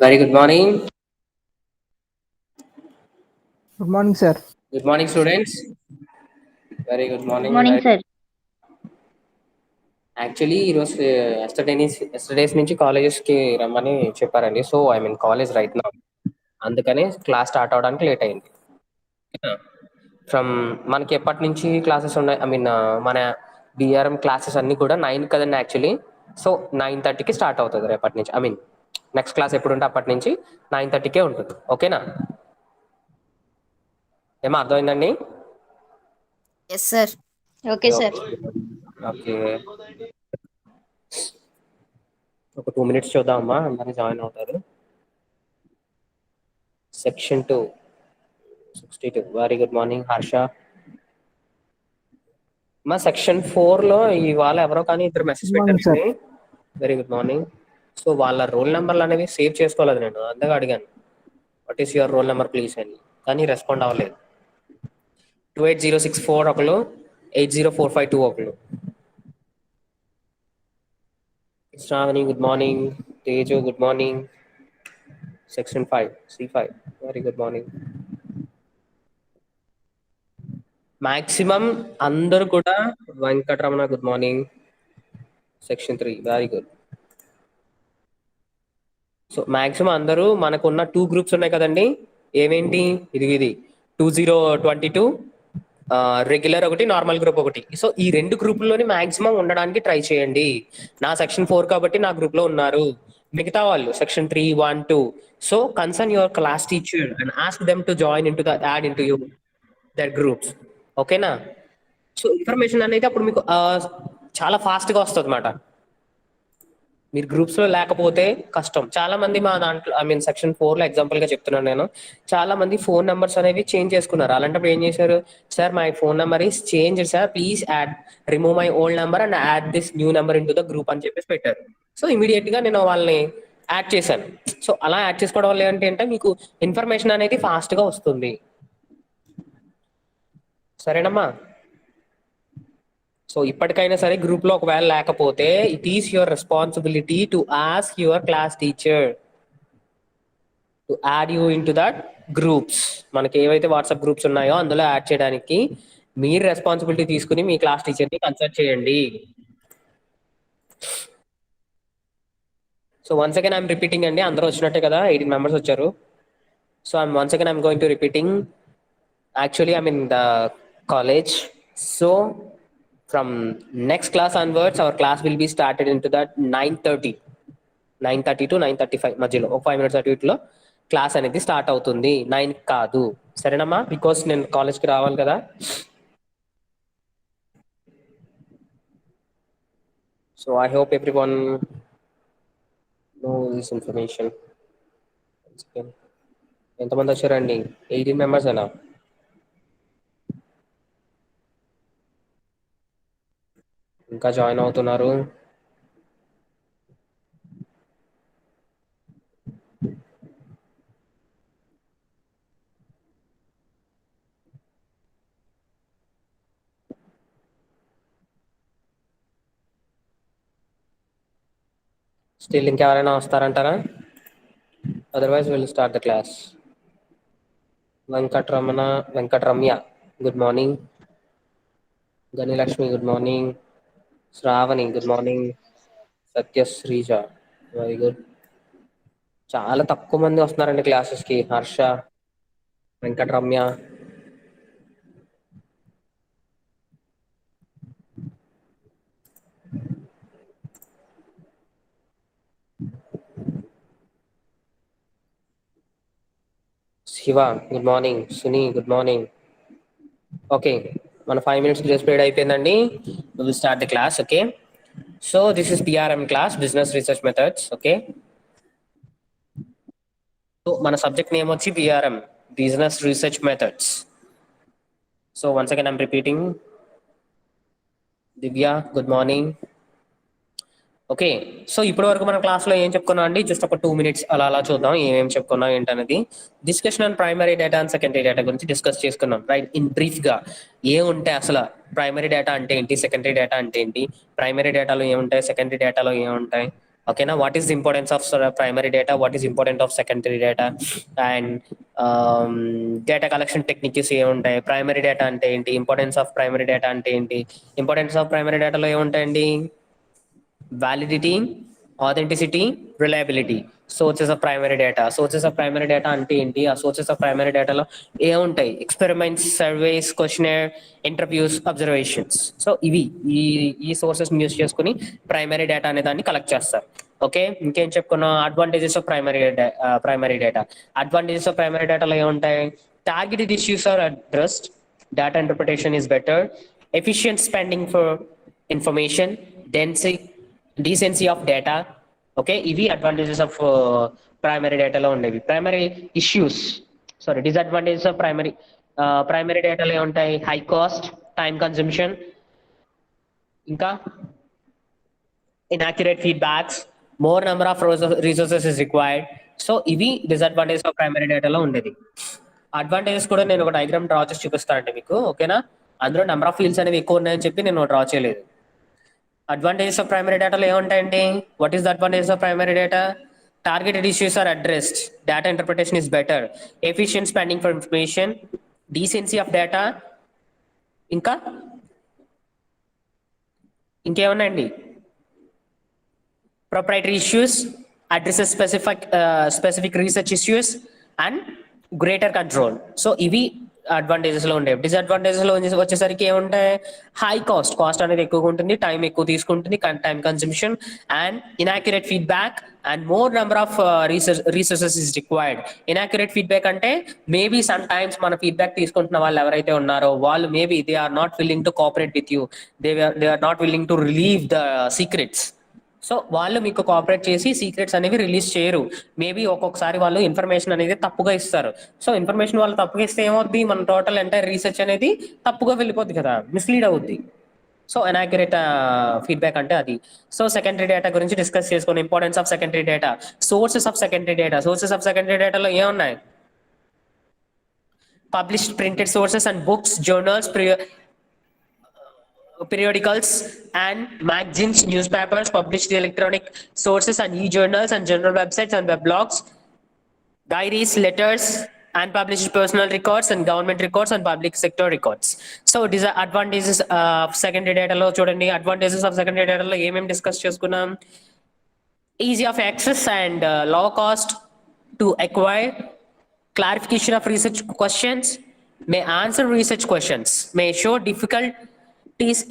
Very good morning. Good morning, sir. Good morning, students. Very good Good morning. morning, sir. Actually ఈరోజు yesterday's నుంచి కాలేజెస్కి రమ్మని చెప్పారండి. So I mean college right నా, అందుకని class start అవడానికి late అయింది. From మనకి ఎప్పటి నుంచి క్లాసెస్ ఉన్నాయి, ఐ మీన్ మన బిఆర్ఎం క్లాసెస్ అన్నీ కూడా 9 కదండి యాక్చువల్లీ. సో 9:30కి స్టార్ట్ అవుతుంది రేపటి నుంచి. ఐ మీన్ నెక్స్ట్ క్లాస్ ఎప్పుడు ఉంటే అప్పటి నుంచి 9:30కే ఉంటుంది. ఓకేనా? ఏమో అర్థమైందండి? Yes sir. Okay sir. Okay, ఒక 2 minutes చూద్దామమ్మా, అందరినీ జాయిన్ అవుతారు. Section 2 62. Very good morning Harsha. మా సెక్షన్ 4లో ఇవాళ ఎవరో కానీ ఇద్దరు మెసేజ్ Good morning, sir. పెట్టారండి. Very good morning. సో వాళ్ళ రోల్ నెంబర్లు అనేవి సేవ్ చేసుకోలేదు, నేను అందుకే అడిగాను what is your roll number please అని, కానీ రెస్పాండ్ అవ్వలేదు. 28064 ఒకళ్ళు, 8045 ఒకళ్ళు. Shravani good morning, Teju good morning. Section 5 C5 very good morning. Maximum అందరూ కూడా Venkataramana good morning. Section 3 very good. So maximum అందరూ మనకున్న 2 గ్రూప్స్ ఉన్నాయి కదండి, ఏమేంటి ఇది 2022 రెగ్యులర్ ఒకటి, నార్మల్ గ్రూప్ ఒకటి. సో ఈ 2 గ్రూపుల్లోని మాక్సిమం ఉండడానికి ట్రై చేయండి. నా సెక్షన్ 4 కాబట్టి నా గ్రూప్ లో ఉన్నారు. మిగతా వాళ్ళు section 3, 1, 2. So concern your class teacher and ask them to join in to add in to you that groups. ఓకేనా? సో ఇన్ఫర్మేషన్ అనేది అప్పుడు మీకు చాలా ఫాస్ట్గా వస్తుంది అన్నమాట. మీరు గ్రూప్స్ లో లేకపోతే కష్టం. చాలా మంది మా దాంట్లో, ఐ మీన్ సెక్షన్ 4లో ఎగ్జాంపుల్ గా చెప్తున్నాను నేను, చాలా మంది ఫోన్ నెంబర్స్ అనేవి చేంజ్ చేసుకున్నారు. అలాంటప్పుడు ఏం చేశారు, sir my phone number is change sir, please add remove my old number and add this new number in to the group అని చెప్పేసి పెట్టారు. సో ఇమీడియట్ గా నేను వాళ్ళని యాడ్ చేశాను. సో అలా యాడ్ చేసుకోవడం వల్ల ఏంటంటే మీకు ఇన్ఫర్మేషన్ అనేది ఫాస్ట్ గా వస్తుంది. సరేనమ్మా? సో ఇప్పటికైనా సరే గ్రూప్ లో ఒకవేళ లేకపోతే it is your responsibility to ask your class teacher to add you in to that groups. మనకి ఏవైతే వాట్సాప్ గ్రూప్స్ ఉన్నాయో అందులో యాడ్ చేయడానికి మీరు రెస్పాన్సిబిలిటీ తీసుకుని మీ క్లాస్ టీచర్ని కన్సల్ట్ చేయండి. So once again I'm repeating అండి, అందరూ వచ్చినట్టే కదా, 18 members వచ్చారు. So once again I'm going to repeating. Actually, I'm in the college. So from next class onwards, our class will be started into that 9:30 to 9:35 మధ్యలో ఒక 5 minutes అటు ఇటులో class అనేది start అవుతుంది. 9 కాదు, సరేనమ్మా? బికాస్ నేను కాలేజ్కి రావాలి కదా. So I hope every one know this information. ఎంతమంది వచ్చారండి? 18 members అయినా? ఇంకా జాయిన్ అవుతున్నారు? స్టిల్ ఇంకెవరైనా వస్తారంటారా? Otherwise will start the class. Venkataramya good morning. Ganilakshmi good morning. Sravani good morning. Satyasrija very good. చాలా తక్కువ మంది వస్తున్నారండి క్లాసెస్కి. Harsha, Venkataramya. Shiva good morning. Suni good morning. Okay, మన 5 minutes గ్రేస్ పీరియడ్ అయిపోయిందండి. Will start the class. Okay, so this is BRM class, business research methods. Okay, so మన subject name వచ్చి BRM, business research methods. So once again I'm repeating. Divya good morning. Okay, so ఇప్పటి వరకు మన క్లాస్లో ఏం చెప్పుకున్నాం అండి, just ఒక 2 minutes అలా చూద్దాం ఏమేమి చెప్పుకున్నాం ఏంటనేది. Discussion on primary data and secondary data గురించి డిస్కస్ చేసుకున్నాం, రైట్? ఇన్ బ్రీఫ్ గా ఏముంటాయి అసలు, ప్రైమరీ డేటా అంటే ఏంటి, సెకండరీ డేటా అంటే ఏంటి, ప్రైమరీ డేటాలో ఏముంటాయి, సెకండరీ డేటాలో ఏముంటాయి, ఓకేనా, what is the importance of primary data, what is important of secondary data, and data collection techniques ఏముంటాయి, ప్రైమరీ డేటా అంటే ఏంటి, ఇంపార్టెన్స్ ఆఫ్ ప్రైమరీ డేటా అంటే ఏంటి, ఇంపార్టెన్స్ ఆఫ్ ప్రైమరీ డేటాలో ఏముంటాయండి, validity, authenticity, reliability, sources of primary data. Sources of primary data అంటే ఏంటి, ఆ sources of primary డేటాలో ఏముంటాయి, experiments, surveys, questionnaire, interviews, observations. So ఇవి ఈ ఈ సోర్సెస్ యూస్ చేసుకుని ప్రైమరీ డేటా అనే దాన్ని కలెక్ట్ చేస్తారు. ఓకే, ఇంకేం చెప్పుకున్నాం, advantages of primary data. Advantages of primary డేటాలో ఏముంటాయి, targeted issues are addressed, data interpretation is better, efficient spending for information, decency of data. Okay, ఇవి అడ్వాంటేజెస్ ఆఫ్ ప్రైమరీ డేటాలో ఉండేవి. Primary issues, disadvantages of primary డేటాలో ఏముంటాయి, high cost, time consumption, ఇంకా inaccurate feedbacks, more number of resources is required. So ఇవి disadvantages of primary డేటాలో ఉండేది. Advantages కూడా నేను ఒక డయాగ్రామ్ డ్రా చేసి చూపిస్తానండి మీకు. ఓకేనా, అందులో నెంబర్ ఆఫ్ ఫీల్డ్స్ అనేవి ఎక్కువ ఉన్నాయని చెప్పి నేను డ్రా చేయలేదు. అడ్వాంటేజెస్ ఆఫ్ ప్రైమరీ డేటాలో ఏముంటాయండి, what is the advantages of primary data, targeted issues are addressed, data interpretation is better, efficient spending for information, decency of data, ఇంకా ఇంకేమున్నాయండి, proprietary issues, addresses specific research issues, and greater control. So ఇవి advantages లో ఉండేవి. Disadvantages లో వచ్చేసరికి ఏముంటాయి, high cost అనేది ఎక్కువగా ఉంటుంది, టైం ఎక్కువ తీసుకుంటుంది, time consumption, and inaccurate feedback, and more number of resources is required. Inaccurate feedback అంటే మేబీ సమ్ టైమ్స్ మన ఫీడ్బ్యాక్ తీసుకుంటున్న వాళ్ళు ఎవరైతే ఉన్నారో వాళ్ళు maybe they are not willing to cooperate with you, they are not willing to relieve the secrets. So వాళ్ళు మీకు cooperate చేసి సీక్రెట్స్ అనేవి రిలీజ్ చేయరు. మేబీ ఒక్కొక్కసారి వాళ్ళు ఇన్ఫర్మేషన్ అనేది తప్పుగా ఇస్తారు. సో ఇన్ఫర్మేషన్ వాళ్ళు తప్పుగా ఇస్తే ఏమవుద్ది, మన టోటల్ ఎంటైర్ రీసెర్చ్ అనేది తప్పుగా వెళ్ళిపోద్ది కదా, మిస్లీడ్ అవుద్ది. సో అనాక్యురేట్ ఫీడ్బ్యాక్ అంటే అది. సో సెకండరీ డేటా గురించి డిస్కస్ చేసుకుని, importance of secondary data, sources of secondary data. Sources of secondary డేటాలో ఏమున్నాయి, published printed sources and books, journals, periodicals and magazines, newspapers, published electronic sources and e-journals and general websites and weblogs, diaries, letters, unpublished personal records and government records and public sector records. So these are advantages of secondary data lo chudandi. Advantages of secondary data lo em discuss cheskunnam, easy of access and low cost to acquire, clarification of research questions, may answer research questions, may show difficulties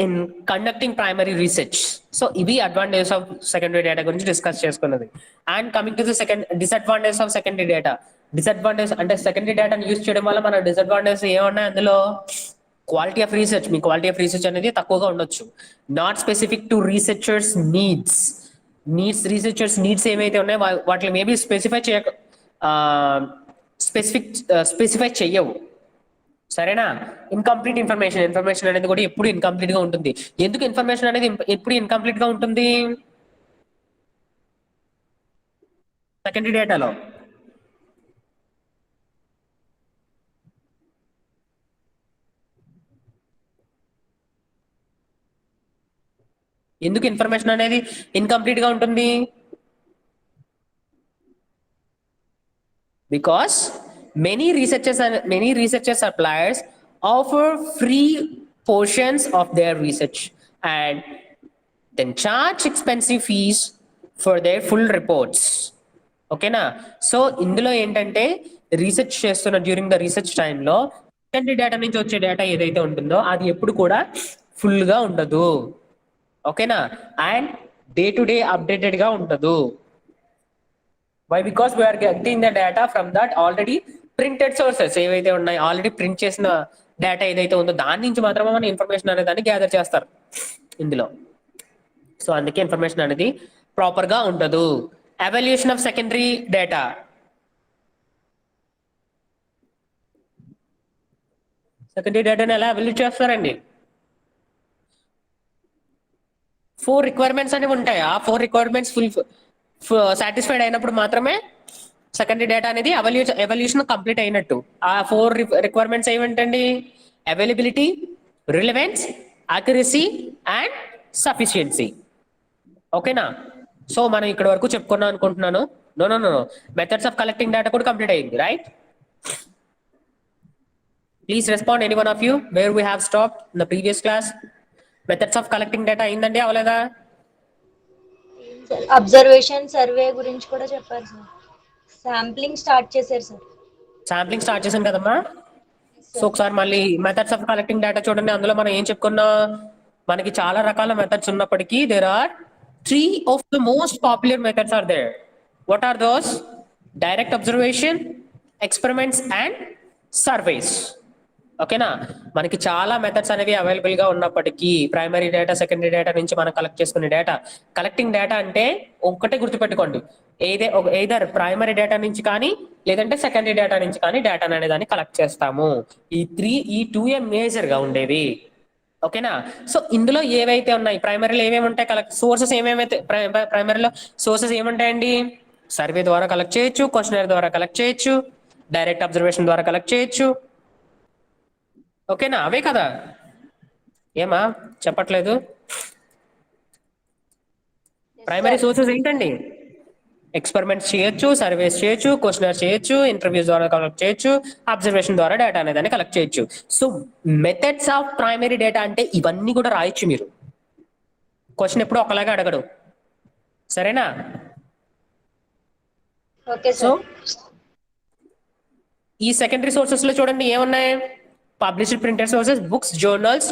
in conducting primary research. So ivi advantages of secondary data gurinchi discuss చేసుకున్నది. And coming to the second disadvantages of secondary data. Disadvantage అంటే secondary data ని use చేయడం వల్ల మన disadvantages ఏమన్నా అందులో, quality of research, me quality of research అనేది తక్కువగా ఉండొచ్చు. Not specific to researchers researchers needs ఏమైతే ఉన్నాయో వాటిని మేబీ స్పెసిఫై చెయ్యవు. సరేనా, ఇన్కంప్లీట్ ఇన్ఫర్మేషన్ అనేది కూడా ఎప్పుడు ఇన్కంప్లీట్ గా ఉంటుంది. ఎందుకు ఇన్ఫర్మేషన్ అనేది ఎప్పుడు ఇన్కంప్లీట్ గా ఉంటుంది సెకండరీ డేటాలో, ఎందుకు ఇన్ఫర్మేషన్ అనేది ఇన్కంప్లీట్ గా ఉంటుంది, because many researchers suppliers offer free portions of their research and then charge expensive fees for their full reports. ఓకేనా, సో ఇందులో ఏంటంటే రీసెర్చ్ చేస్తున్న డ్యూరింగ్ ద రీసెర్చ్ టైంలో సెకండరీ డేటా నుంచి వచ్చే డేటా ఏదైతే ఉంటుందో అది ఎప్పుడు కూడా ఫుల్ గా ఉండదు. ఓకేనా, and day to day updated గా ఉండదు. Why, because we are getting the data from that already printed sources ఏవైతే ఉన్నాయి, ఆల్రెడీ ప్రింట్ చేసిన డేటా ఏదైతే ఉందో దాని నుంచి మాత్రమే మన ఇన్ఫర్మేషన్ అనే దాన్ని గ్యాదర్ చేస్తారు ఇందులో. సో అందుకే ఇన్ఫర్మేషన్ అనేది ప్రాపర్ గా ఉండదు. Evaluation of secondary data. Secondary డేటాని ఎలా ఎవాల్యుయేట్ చేస్తారండి, 4 రిక్వైర్మెంట్స్ అనేవి ఉంటాయి. ఆ 4 రిక్వైర్మెంట్స్ సాటిస్ఫైడ్ అయినప్పుడు మాత్రమే సెకండరీ డేటా అనేది ఎవల్యూషన్ కంప్లీట్ అయినట్టు. ఆ 4 రిక్వైర్మెంట్స్ ఏమిటండి, availability, relevance, accuracy and sufficiency. ఓకేనా, సో మనం ఇక్కడ వరకు చెప్పుకున్నాం అనుకుంటున్నాను. No no no methods of collecting data కూడా కంప్లీట్ అయింది, right? Please respond any one of you where we have stop in the previous class. Methods of collecting data అయిందండి, అవలేదా? అబ్జర్వేషన్ సర్వే గురించి కూడా చెప్పారు సార్. శాంప్లింగ్ స్టార్ట్ చేశారు sir. Sampling start చేశాను కదమ్మా. సో సార్ ఒకసారి మళ్ళీ మెథడ్స్ ఆఫ్ కలెక్టింగ్ డేటా చూడండి. అందులో మనం ఏం చెప్పుకున్నాం? మనకి చాలా రకాల మెథడ్స్ ఉన్నప్పటికీ there are 3 of the most popular methods are there. What are those? Direct observation, experiments and surveys. ఓకేనా? మనకి చాలా మెథడ్స్ అనేవి అవైలబుల్ గా ఉన్నప్పటికీ ప్రైమరీ డేటా, సెకండరీ డేటా నుంచి మనం కలెక్ట్ చేసుకునే డేటా. కలెక్టింగ్ డేటా అంటే ఒక్కటే గుర్తుపెట్టుకోండి, ఎయిదర్ ప్రైమరీ డేటా నుంచి కానీ లేదంటే సెకండరీ డేటా నుంచి కానీ డేటా అనే దాన్ని కలెక్ట్ చేస్తాము. ఈ టూ ఏ మేజర్ గా ఉండేవి. ఓకేనా? సో ఇందులో ఏవైతే ఉన్నాయి ప్రైమరీలో ఏమేమి ఉంటాయి, కలెక్ట్ సోర్సెస్ ఏమేమైతే ప్రైమరీలో సోర్సెస్ ఏముంటాయండి? సర్వే ద్వారా కలెక్ట్ చేయొచ్చు, క్వశ్చనర్ ద్వారా కలెక్ట్ చేయొచ్చు, డైరెక్ట్ అబ్జర్వేషన్ ద్వారా కలెక్ట్ చేయొచ్చు. ఓకేనా? అవే కదా. ఏమా చెప్పట్లేదు? ప్రైమరీ సోర్సెస్ ఏంటండి? ఎక్స్పెరిమెంట్స్ చేయొచ్చు, సర్వేస్ చేయొచ్చు, క్వశ్చనర్ చేయొచ్చు, ఇంటర్వ్యూస్ ద్వారా కలెక్ట్ చేయొచ్చు, అబ్జర్వేషన్ ద్వారా డేటా అనేది కలెక్ట్ చేయొచ్చు. So methods of primary data అంటే ఇవన్నీ కూడా రాయొచ్చు మీరు. క్వశ్చన్ ఎప్పుడు ఒకలాగా అడగడు, సరేనా? Okay so sir. ఈ సెకండరీ సోర్సెస్ లో చూడండి ఏమున్నాయి? Published printed sources, books, journals,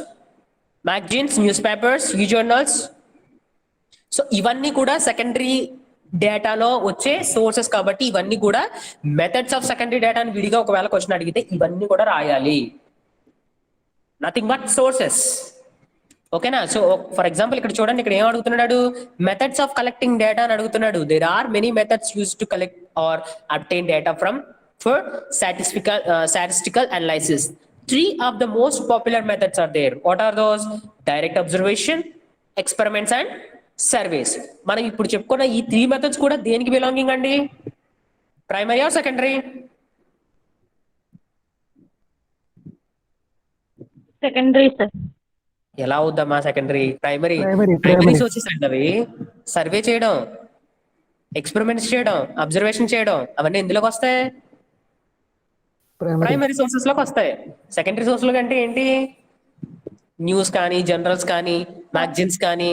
magazines, news papers, ఈ జర్నల్స్. సో ఇవన్నీ కూడా సెకండరీ డేటాలో వచ్చే సోర్సెస్ కాబట్టి ఇవన్నీ కూడా మెథడ్స్ ఆఫ్ సెకండరీ డేటాని విడిగా ఒకవేళ క్వశ్చన్ అడిగితే ఇవన్నీ కూడా రాయాలి. Nothing but sources. ఓకేనా? సో ఫర్ ఎగ్జాంపుల్ ఇక్కడ చూడండి, ఇక్కడ ఏం అడుగుతున్నాడు? మెథడ్స్ ఆఫ్ కలెక్టింగ్ డేటా అని అడుగుతున్నాడు. There are many methods use to collect or obtain data from for statistical analysis. 3 of the most popular methods are there. What are those? Direct observation, experiments and surveys. మనం ఇప్పుడు చెప్పుకున్న ఈ 3 methods కూడా దేనికి belonging అండి? Primary or secondary? Secondary sir. ఎలా అవుద్దమ్మా secondary? Primary primary sources అండి అవి. సర్వే చేయడం, ఎక్స్పెరిమెంట్స్ చేయడం, అబ్జర్వేషన్ చేయడం అవన్నీ ఎందులోకి వస్తాయి? ప్రైమరీ సోర్సెస్ లోకి వస్తాయి. సెకండరీ సోర్సెస్ అంటే ఏంటి? న్యూస్ కానీ, జనరల్స్ కానీ, మ్యాగజైన్స్ కానీ,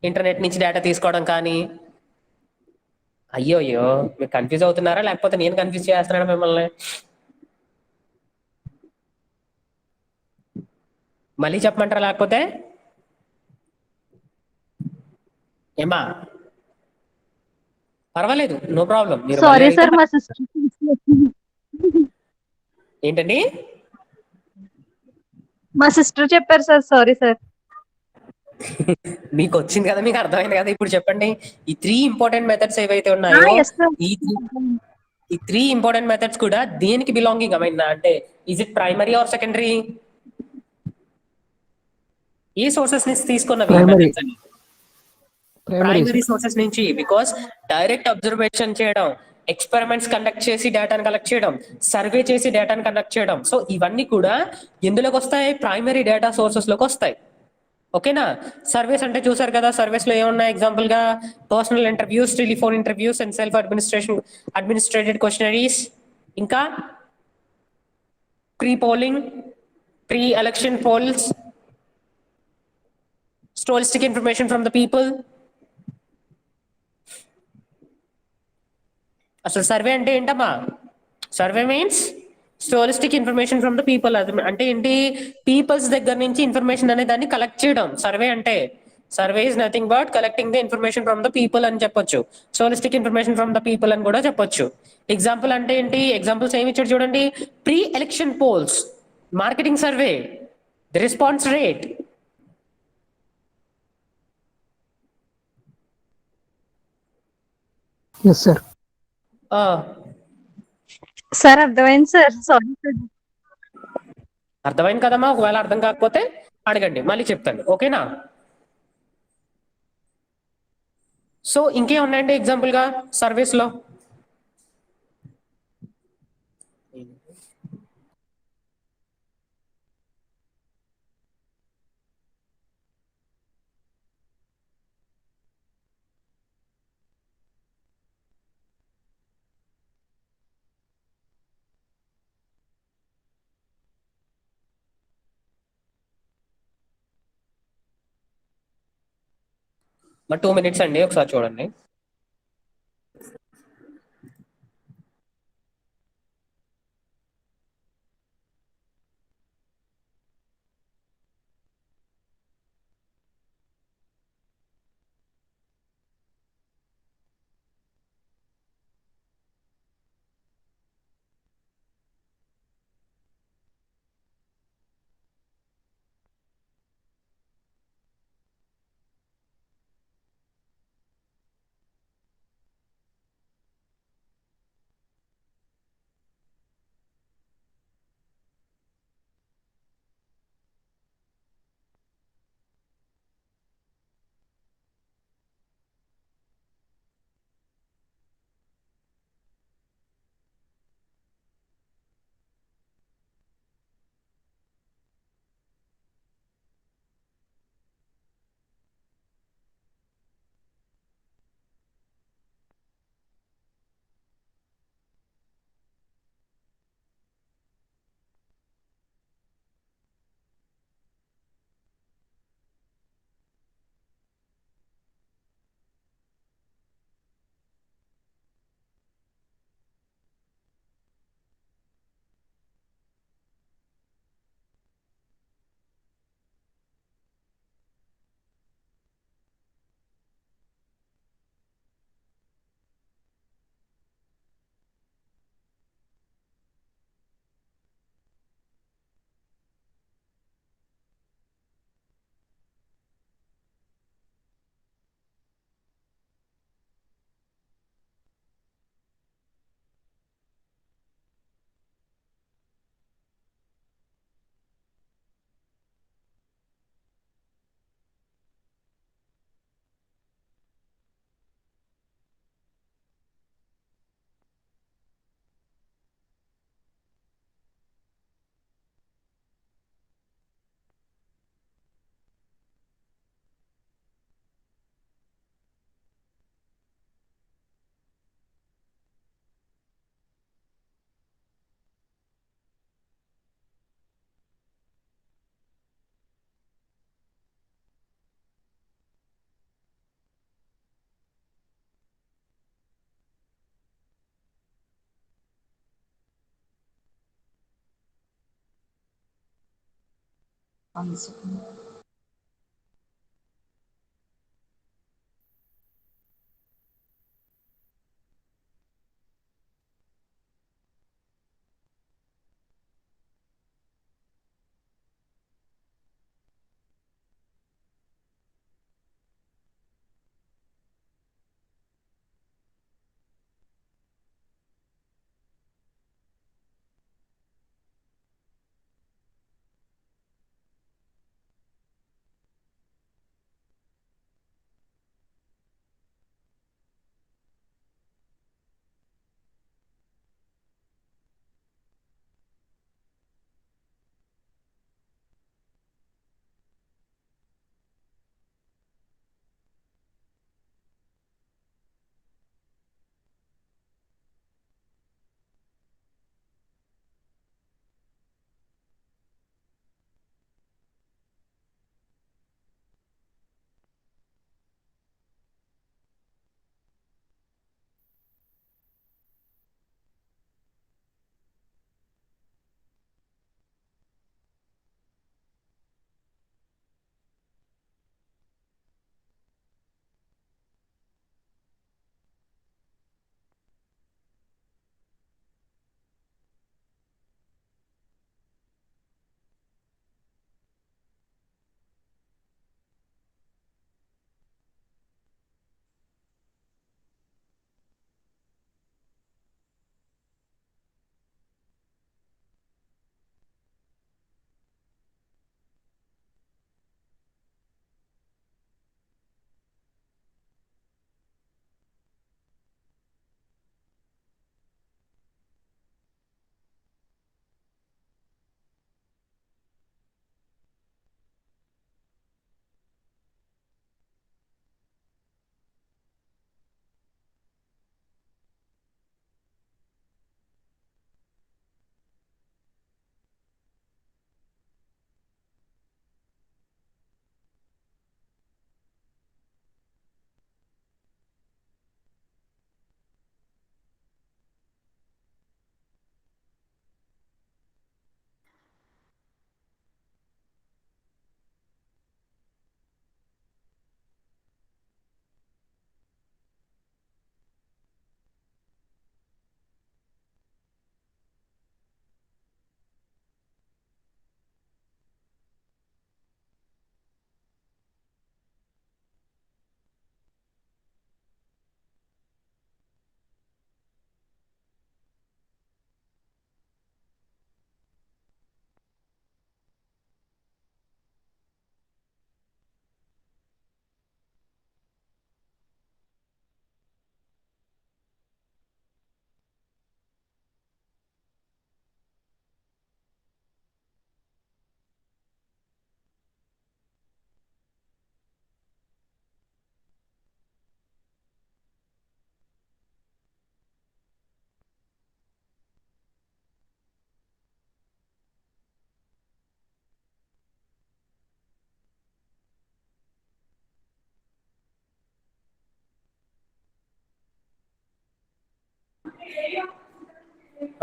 ఇంటర్నెట్ నుంచి డేటా తీసుకోవడం కానీ. అయ్యో అయ్యో మీరు కన్ఫ్యూజ్ అవుతున్నారా లేకపోతే నేను కన్ఫ్యూజ్ చేస్తున్నాను మిమ్మల్ని? మళ్ళీ చెప్పమంటారా లేకపోతే? ఏమా పర్వాలేదు, నో ప్రాబ్లం. మీరు సారీ సార్, మా సిస్టర్. ఏంటండి? మా సిస్టర్ చెప్పారు సార్. Sorry sir. మీకు వచ్చింది కదా, మీకు అర్థమైంది కదా. ఇప్పుడు చెప్పండి, ఈ 3 ఇంపార్టెంట్ మెథడ్స్ ఏవైతే ఉన్నాయో ఎస్ సార్. ఈ 3 ఇంపార్టెంట్ మెథడ్స్ కూడా దేనికి బిలాంగింగ్? అంటే is it primary or secondary? ఏ సోర్సెస్ నుంచి తీసుకున్నవి మెథడ్స్ అని? ప్రైమరీ సోర్సెస్ నుంచి. బికాస్ డైరెక్ట్ అబ్జర్వేషన్ చేయడం, ఎక్స్పెరిమెంట్స్ కండక్ట్ చేసి డేటాను కలెక్ట్ చేయడం, సర్వే చేసి డేటాను కండక్ట్ చేయడం. సో ఇవన్నీ కూడా ఎందులోకి వస్తాయి? ప్రైమరీ డేటా సోర్సెస్ లోకి వస్తాయి. ఓకేనా? సర్వేస్ అంటే చూసారు కదా, సర్వేస్ లో ఏమున్నాయి? ఎగ్జాంపుల్ గా personal interviews, telephone interviews and self administered questionnaires, ఇంకా pre polling, pre election polls, statistic information from the people. అసలు సర్వే అంటే ఏంటమ్మా? Survey means statistic information from the people. అంటే ఏంటి? పీపుల్స్ దగ్గర నుంచి ఇన్ఫర్మేషన్ అనే దాన్ని కలెక్ట్ చేయడం సర్వే అంటే. Survey is nothing but collecting the information from the people అని చెప్పొచ్చు. స్టోలిస్టిక్ ఇన్ఫర్మేషన్ ఫ్రమ్ ద పీపుల్ అని కూడా చెప్పొచ్చు. ఎగ్జాంపుల్ అంటే ఏంటి? ఎగ్జాంపుల్స్ ఏమి ఇచ్చాడు చూడండి. Pre election polls, marketing survey, the response rate. Yes sir. Sir అర్థమైంది సార్. Sorry sir. అర్థమైంది కదమ్మా? ఒకవేళ అర్థం కాకపోతే అడగండి, మళ్ళీ చెప్తాను. ఓకేనా? సో ఇంకేం ఉన్నాయండి ఎగ్జాంపుల్ గా సర్వీస్ లో? మరి 2 minutes అండి, ఒకసారి చూడండి.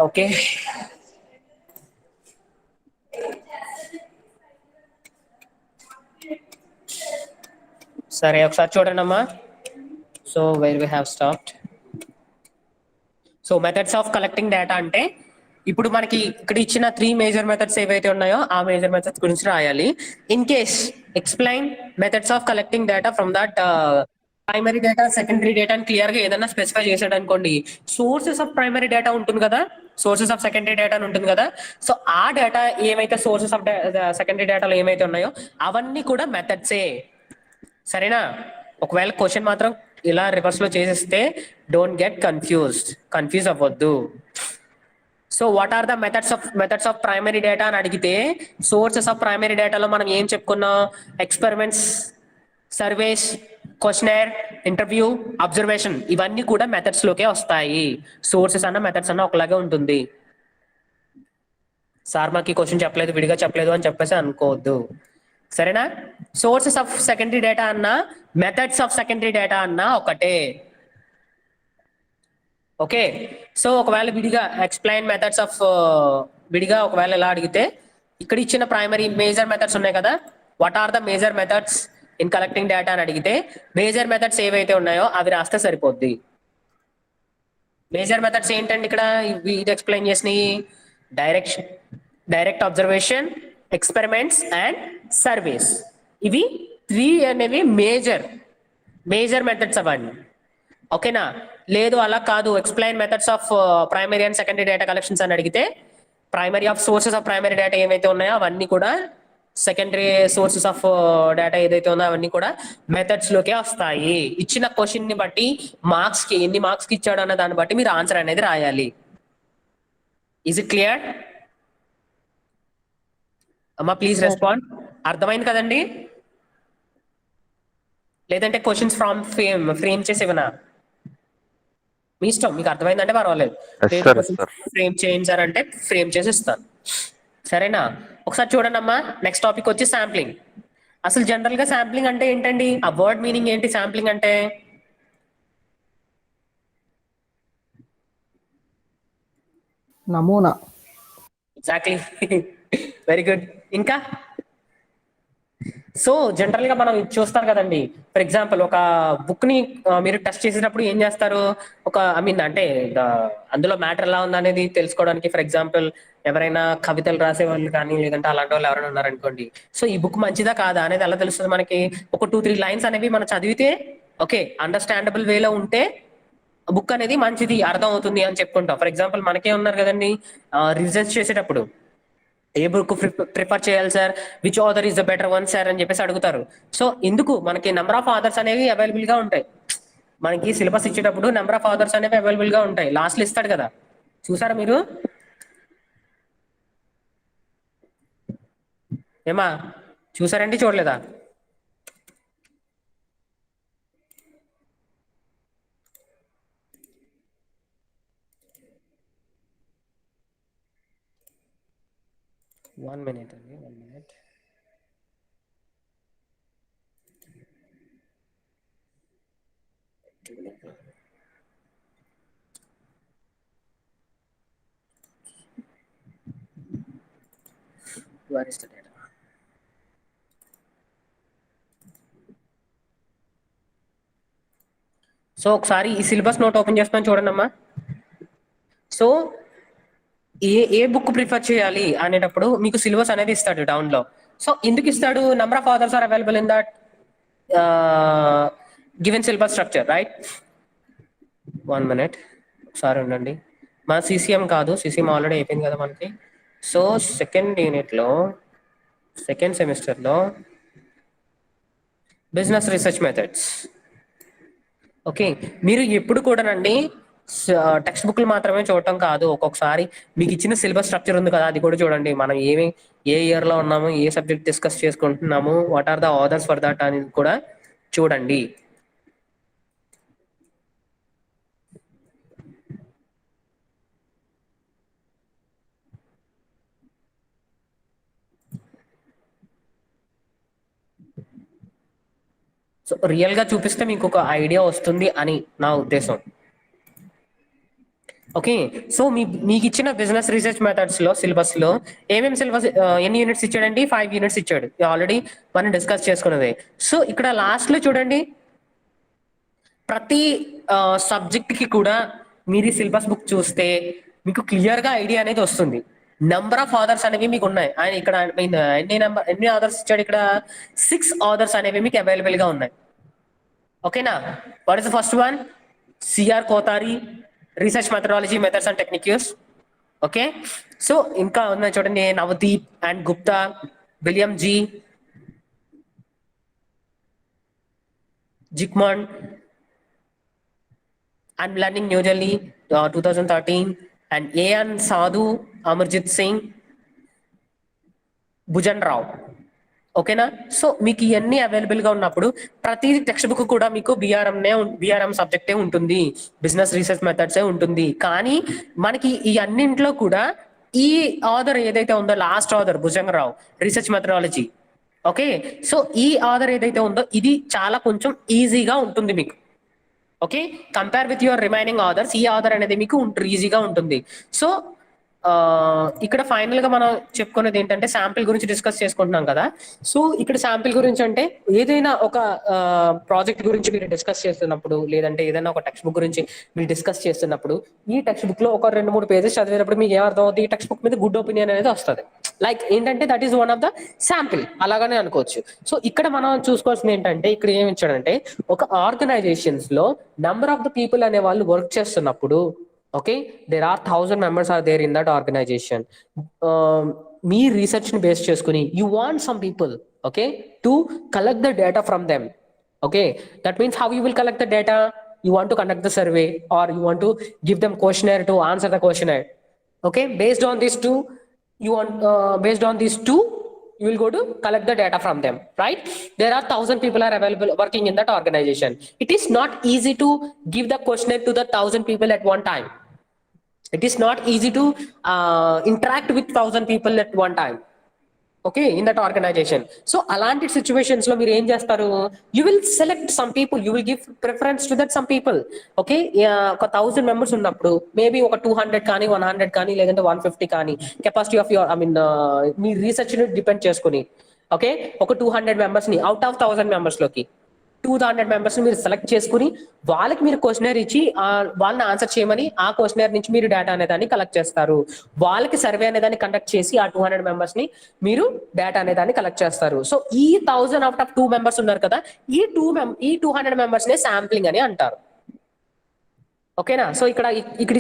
ఓకే, సరే ఒకసారి చూడండి అమ్మా. So where we have stopped. So methods of collecting data అంటే ఇప్పుడు మనకి ఇక్కడ ఇచ్చిన 3 మేజర్ మెథడ్స్ ఏవైతే ఉన్నాయో ఆ మేజర్ మెథడ్స్ గురించి రాయాలి. In case explain methods of collecting data from that primary data, secondary data అని క్లియర్ గా ఏదైనా స్పెసిఫై చేశాడు అనుకోండి. సోర్సెస్ ఆఫ్ ప్రైమరీ డేటా ఉంటుంది కదా, సోర్సెస్ ఆఫ్ సెకండరీ డేటా అని ఉంటుంది కదా. సో ఆ డేటా ఏమైతే సోర్సెస్ ఆఫ్ సెకండరీ డేటాలో ఏమైతే ఉన్నాయో అవన్నీ కూడా మెథడ్సే. సరేనా? ఒకవేళ క్వశ్చన్ మాత్రం ఇలా రివర్స్ లో చేసేస్తే డోంట్ గెట్ కన్ఫ్యూజ్ అవ్వద్దు. So what are the methods of primary data అని అడిగితే సోర్సెస్ ఆఫ్ ప్రైమరీ డేటాలో మనం ఏం చెప్పుకున్నాం? Experiments, surveys, questionnaire, interview, observation, ఇవన్నీ కూడా మెథడ్స్ లోకే వస్తాయి. సోర్సెస్ అన్న మెథడ్స్ అన్న ఒకలాగే ఉంటుంది. సార్ మాకు ఈ క్వశ్చన్ చెప్పలేదు, విడిగా చెప్పలేదు అని చెప్పేసి అనుకోవద్దు. సరేనా? సోర్సెస్ ఆఫ్ సెకండరీ డేటా అన్న, మెథడ్స్ ఆఫ్ సెకండరీ డేటా అన్న ఒకటే. ఓకే, సో ఒకవేళ విడిగా ఎక్స్ప్లెయిన్ మెథడ్స్ ఆఫ్ విడిగా ఒకవేళ ఎలా అడిగితే ఇక్కడ ఇచ్చిన ప్రైమరీ మేజర్ మెథడ్స్ ఉన్నాయి కదా, what are the major methods in collecting data అని అడిగితే మేజర్ మెథడ్స్ ఏవైతే ఉన్నాయో అవి రాస్తే సరిపోద్ది. మేజర్ మెథడ్స్ ఏంటండి ఇక్కడ ఇది ఎక్స్ప్లెయిన్ చేసినవి? Direct observation, experiments and surveys. ఇవి 3 అనేవి మేజర్ మెథడ్స్ అవన్నీ. ఓకేనా? లేదు అలా కాదు, explain methods of primary and secondary data collections అని అడిగితే primary of sources of primary data ఏవైతే ఉన్నాయో అవన్నీ కూడా సెకండరీ సోర్సెస్ ఆఫ్ డేటా ఏదైతే ఉందో అవన్నీ కూడా మెథడ్స్ లోకే వస్తాయి. ఇచ్చిన క్వశ్చన్ ని బట్టి మార్క్స్ కి ఎన్ని మార్క్స్ కి ఇచ్చాడు అన్న దాన్ని బట్టి మీరు ఆన్సర్ అనేది రాయాలి. ఈజ్ ఇట్ క్లియర్ అమ్మా? Please respond. అర్థమైంది కదండి? లేదంటే క్వశ్చన్స్ ఫ్రేమ్ చేసి ఇవ్వనా? మీ ఇష్టం, మీకు అర్థమైందంటే పర్వాలేదు. ఫ్రేమ్ చేయించారంటే ఫ్రేమ్ చేసి ఇస్తాను. సరేనా? ఒకసారి చూడండి అమ్మా. నెక్స్ట్ టాపిక్ వచ్చి శాంప్లింగ్. అసలు జనరల్ గా శాంప్లింగ్ అంటే ఏంటండి? ఆ వర్డ్ మీనింగ్ ఏంటి శాంప్లింగ్ అంటే? నమూనా. Exactly, very good. ఇంకా సో జనరల్ గా మనం చూస్తారు కదండి, ఫర్ ఎగ్జాంపుల్ ఒక బుక్ ని మీరు టెస్ట్ చేసేటప్పుడు ఏం చేస్తారు? అంటే అందులో మ్యాటర్ ఎలా ఉంది అనేది తెలుసుకోవడానికి, ఫర్ ఎగ్జాంపుల్ ఎవరైనా కవితలు రాసే వాళ్ళు కానీ లేదంటే అలాంటి వాళ్ళు ఎవరైనా ఉన్నారనుకోండి, సో ఈ బుక్ మంచిదా కాదా అనేది ఎలా తెలుస్తుంది మనకి? ఒక 2-3 లైన్స్ అనేవి మనం చదివితే ఓకే అండర్స్టాండబుల్ వేలో ఉంటే బుక్ అనేది మంచిది, అర్థం అవుతుంది అని చెప్పుకుంటాం. ఫర్ ఎగ్జాంపుల్ మనకే ఉన్నారు కదండి, రిజల్ట్స్ చేసేటప్పుడు ఏ బుక్ ప్రిఫర్ చేయాలి sir, which author is the better one sir అని చెప్పేసి అడుగుతారు. సో ఎందుకు మనకి నెంబర్ ఆఫ్ ఆథర్స్ అనేవి అవైలబుల్ గా ఉంటాయి. మనకి సిలబస్ ఇచ్చేటప్పుడు నెంబర్ ఆఫ్ ఆథర్స్ అనేవి అవైలబుల్ గా ఉంటాయి. లాస్ట్ లో ఇస్తాడు కదా, చూసారా మీరు? ఏమా చూసారండి, చూడలేదా? వన్ మినిట్ అండి, 1 minute. Where is the data? So ఒకసారి ఈ సిలబస్ నోట్ ఓపెన్ చేస్తున్నాను చూడండి అమ్మా. సో ఏ బుక్ ప్రిఫర్ చేయాలి అనేటప్పుడు మీకు సిలబస్ అనేది ఇస్తాడు డౌన్ లో. సో ఎందుకు ఇస్తాడు? Number of authors are available in that given syllabus structure, right? 1 minute, ఒకసారి ఉండండి. మన సిసిఎం కాదు, సిసిఎం ఆల్రెడీ అయిపోయింది కదా మనకి. సో సెకండ్ యూనిట్ లో సెకండ్ సెమిస్టర్ లో బిజినెస్ రీసెర్చ్ మెథడ్స్. ఓకే, మీరు ఎప్పుడు కూడానండి టెక్స్ట్ బుక్లు మాత్రమే చూడటం కాదు, ఒక్కొక్కసారి మీకు ఇచ్చిన సిలబస్ స్ట్రక్చర్ ఉంది కదా అది కూడా చూడండి. మనం ఏ ఇయర్ లో ఉన్నాము, ఏ సబ్జెక్ట్ డిస్కస్ చేసుకుంటున్నాము, what are the authors for that అనేది కూడా చూడండి. సో రియల్ గా చూపిస్తే మీకు ఒక ఐడియా వస్తుంది అని నా ఉద్దేశం. ఓకే. సో మీకు ఇచ్చిన బిజినెస్ రీసెర్చ్ మెథడ్స్ లో సిలబస్ లో ఏమేమి సిలబస్ ఎన్ని యూనిట్స్ ఇచ్చాడండి? 5 యూనిట్స్ ఇచ్చాడు. ఆల్రెడీ మనం డిస్కస్ చేసుకున్నది. సో ఇక్కడ లాస్ట్ లో చూడండి, ప్రతి సబ్జెక్ట్ కి కూడా మీరు ఈ సిలబస్ బుక్ చూస్తే మీకు క్లియర్ గా ఐడియా అనేది వస్తుంది. నెంబర్ ఆఫ్ ఆథర్స్ అనేవి మీకు ఉన్నాయి. ఆయన ఇక్కడ ఎన్ని ఆథర్స్ ఇచ్చాడు? ఇక్కడ 6 ఆథర్స్ అనేవి మీకు అవైలబుల్ గా ఉన్నాయి. ఓకేనా? What is the first one? C R Kothari, research methodology, methods and techniques. Okay. So ఇంకా ఉన్నాయి చూడండి, Navdeep and Gupta, William G, Zikmund, I'm learning New Delhi 2013, and A.N. Sadhu, Amarjit Singh, Bhujan Rao. ఓకేనా? సో మీకు ఇవన్నీ అవైలబుల్ గా ఉన్నప్పుడు ప్రతి టెక్స్ట్ బుక్ కూడా మీకు బిఆర్ఎం సబ్జెక్టే ఉంటుంది, బిజినెస్ రీసెర్చ్ మెథడ్సే ఉంటుంది. కానీ మనకి ఈ అన్నింట్లో కూడా ఈ ఆథర్ ఏదైతే ఉందో, last author Bhujangarao, research methodology. Okay. So ఈ ఆథర్ ఏదైతే ఉందో ఇది చాలా కొంచెం ఈజీగా ఉంటుంది మీకు. Okay. Compare with your remaining authors, ఈ ఆథర్ అనేది మీకు ఈజీగా ఉంటుంది. సో ఇక్కడ ఫైనల్ గా మనం చెప్పుకునేది ఏంటంటే, శాంపిల్ గురించి డిస్కస్ చేసుకుంటున్నాం కదా. సో ఇక్కడ శాంపిల్ గురించి అంటే ఏదైనా ఒక ప్రాజెక్ట్ గురించి మీరు డిస్కస్ చేస్తున్నప్పుడు, లేదంటే ఏదైనా ఒక టెక్స్ట్ బుక్ గురించి మీరు డిస్కస్ చేస్తున్నప్పుడు, ఈ టెక్స్ట్ బుక్ లో ఒక 2-3 పేజెస్ చదివేటప్పుడు మీకు ఏమర్థం అవుతుంది? ఈ టెక్స్ట్ బుక్ మీద గుడ్ ఒపీనియన్ అనేది వస్తుంది. లైక్ ఏంటంటే that is one of the sample, అలాగానే అనుకోవచ్చు. సో ఇక్కడ మనం చూసుకోవాల్సింది ఏంటంటే, ఇక్కడ ఏమి ఇచ్చాడంటే, ఒక ఆర్గనైజేషన్స్ లో నెంబర్ ఆఫ్ ద పీపుల్ అనే వాళ్ళు వర్క్ చేస్తున్నప్పుడు, okay, there are 1000 members are there in that organization. Me research ని బేస్ చేసుకుని you want some people, okay, to collect the data from them. Okay, that means how you will collect the data? You want to conduct the survey, or you want to give them questionnaire to answer the questionnaire. Okay, based on these two, you will go to collect the data from them, right? There are 1000 people are available working in that organization. It is not easy to give the questionnaire to the 1000 people at one time. It is not easy to interact with 1000 people at one time. Okay, in that organization. So alanti situations lo meer em chestaru, you will select some people, you will give preference to that some people. Okay, oka 1000 members unnappudu maybe oka 200 kaani 100 kaani ledante 150 kaani capacity of your me research ని depend చేసుకుని, okay, ఒక 200 members ని out of 1000 members లోకి 200 members ని మీరు select చేసుకుని వాళ్ళకి మీరు క్వశ్చనర్ ఇచ్చి వాళ్ళని ఆన్సర్ చేయమని ఆ క్వశ్చనర్ నుంచి మీరు డేటా అనేదాన్ని కలెక్ట్ చేస్తారు. వాళ్ళకి సర్వే అనేదాన్ని కండక్ట్ చేసి ఆ 200 members ని మీరు డేటా అనేదాన్ని కలెక్ట్ చేస్తారు. సో ఈ 1000 అవుట్ ఆఫ్ 2 members ఉన్నారు కదా, ఈ 200 members నే శాంప్లింగ్ అని అంటారు. ఓకేనా? సో ఇక్కడ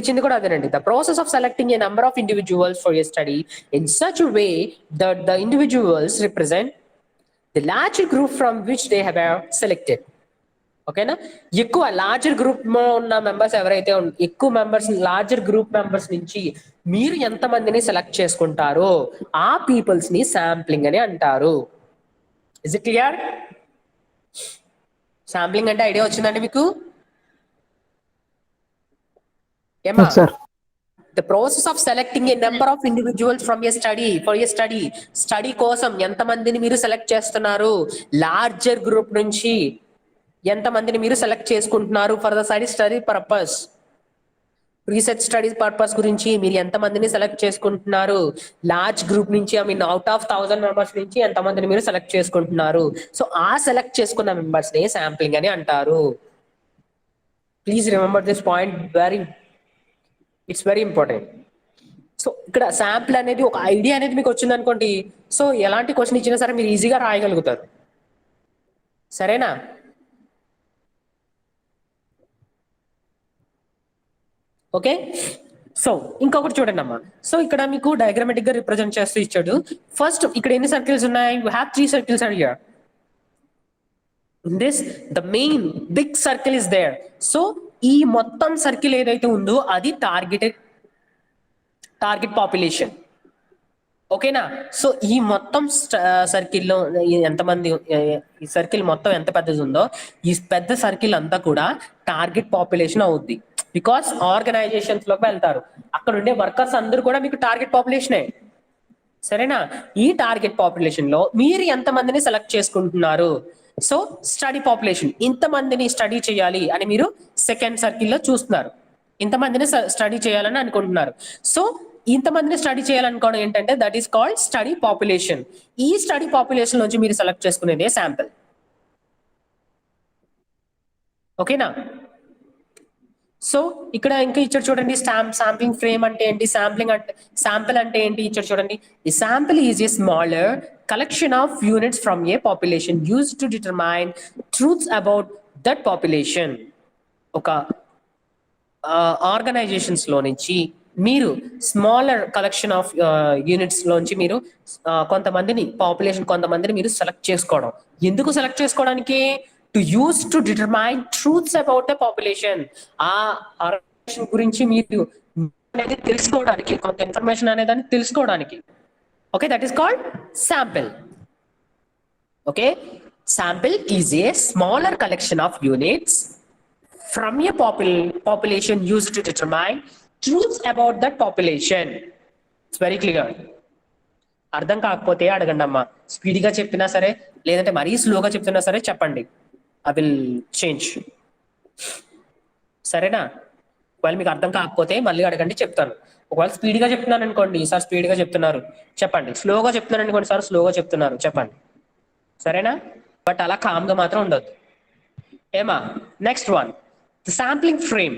ఇచ్చింది కూడా అదేనండి. The process of selecting A number of individuals for a study in such way that the individuals represent the larger group from which they have selected. ఓకేనా? ఎక్కువ లార్జర్ గ్రూప్ ఉన్న మెంబర్స్ ఎవరైతే ఎక్కువ మెంబర్స్, లార్జర్ గ్రూప్ మెంబర్స్ నుంచి మీరు ఎంత మందిని select చేసుకుంటారో ఆ పీపుల్స్ ని శాంప్లింగ్ అని అంటారు. Is it clear? శాంప్లింగ్ అంటే ఐడియా వచ్చిందండి మీకు? ఏమా? The process of selecting a number of individuals from a study for a study కోసం ఎంత మందిని మీరు సెలెక్ట్ చేస్తున్నారు, లార్జర్ గ్రూప్ నుంచి ఎంత మందిని మీరు సెలెక్ట్ చేసుకుంటున్నారు for the study purpose, research studies purpose గురించి మీరు ఎంత మందిని సెలెక్ట్ చేసుకుంటున్నారు, లార్జ్ గ్రూప్ నుంచి అవుట్ ఆఫ్ 1000 members నుంచి ఎంత మందిని మీరు సెలెక్ట్ చేసుకుంటున్నారు. సో ఆ సెలెక్ట్ చేసుకున్న మెంబర్స్ ని శాంప్లింగ్ అని అంటారు. Please remember this point, it's very important. So ఇక్కడ శాంపుల్ అనేది ఒక ఐడియా అనేది మీకు వచ్చింది అనుకోండి, సో ఎలాంటి క్వశ్చన్ ఇచ్చినా సరే మీరు ఈజీగా రాయగలుగుతారు. సరేనా? ఓకే. సో ఇంకొకటి చూడండి అమ్మా. సో ఇక్కడ మీకు డయాగ్రామాటిక్ గా రిప్రజెంట్ చేస్తూ ఇచ్చాడు. ఫస్ట్ ఇక్కడ ఎన్ని సర్కిల్స్ ఉన్నాయి? You have 3 circles are here. In this, the main big circle is there. So ఈ మొత్తం సర్కిల్ ఏదైతే ఉందో అది టార్గెట్ పాపులేషన్. ఓకేనా? సో ఈ మొత్తం సర్కిల్లో ఎంతమంది, ఈ సర్కిల్ మొత్తం ఎంత పెద్దది ఉందో ఈ పెద్ద సర్కిల్ అంతా కూడా టార్గెట్ పాపులేషన్ అవుద్ది. బికాస్ ఆర్గనైజేషన్స్ లోకి వెళ్తారు, అక్కడ ఉండే వర్కర్స్ అందరూ కూడా మీకు టార్గెట్ పాపులేషనే. సరేనా? ఈ టార్గెట్ పాపులేషన్ లో మీరు ఎంత మందిని సెలెక్ట్ చేసుకుంటున్నారు? సో స్టడీ పాపులేషన్, ఇంతమందిని స్టడీ చేయాలి అని మీరు సెకండ్ సర్కిల్లో చూస్తున్నారు. ఇంతమందిని స్టడీ చేయాలని అనుకుంటున్నారు. సో ఇంతమందిని స్టడీ చేయాలనుకోవడం ఏంటంటే that is called study population. ఈ స్టడీ పాపులేషన్ నుంచి మీరు సెలెక్ట్ చేసుకునేదే శాంపిల్. ఓకేనా? సో ఇక్కడ ఇంకా ఇచ్చారు చూడండి, శాంప్లింగ్ ఫ్రేమ్ అంటే ఏంటి, శాంపిల్ అంటే ఏంటి ఇచ్చారు చూడండి. ఈ sample is a smaller collection of units from A population used to determine truths about that population. ఒక ఆర్గనైజేషన్స్ లో నుంచి మీరు స్మాలర్ కలెక్షన్ ఆఫ్ యూనిట్స్ లోంచి మీరు కొంతమందిని మీరు సెలెక్ట్ చేసుకోవడం. ఎందుకు సెలెక్ట్ చేసుకోవడానికి? To use to determine truths about the population. ఆ ఆర్గనైజేషన్ గురించి మీరు అనేది తెలుసుకోవడానికి, కొంత ఇన్ఫర్మేషన్ అనేదాన్ని తెలుసుకోవడానికి. Okay, that is called sample. Okay, sample is a smaller collection of units from a population used to determine truths about that population. It's very clear. అర్థం కాకపోతే అడగండి అమ్మా, స్పీడ్గా చెప్పినా సరే లేదంటే మరీ స్లోగా చెప్తున్నా సరే చెప్పండి, ఐ విల్ చేంజ్. సరేనా? ఒకవేళ మీకు అర్థం కాకపోతే మళ్ళీ అడగండి, చెప్తాను. ఒకవేళ స్పీడ్గా చెప్తున్నాను అనుకోండి, సార్ స్పీడ్గా చెప్తున్నారు చెప్పండి, స్లోగా చెప్తున్నాను అనుకోండి, సార్ స్లోగా చెప్తున్నారు చెప్పండి. సరేనా? బట్ అలా కామ్గా మాత్రం ఉండొద్దు. ఏమా? Next one, the sampling frame,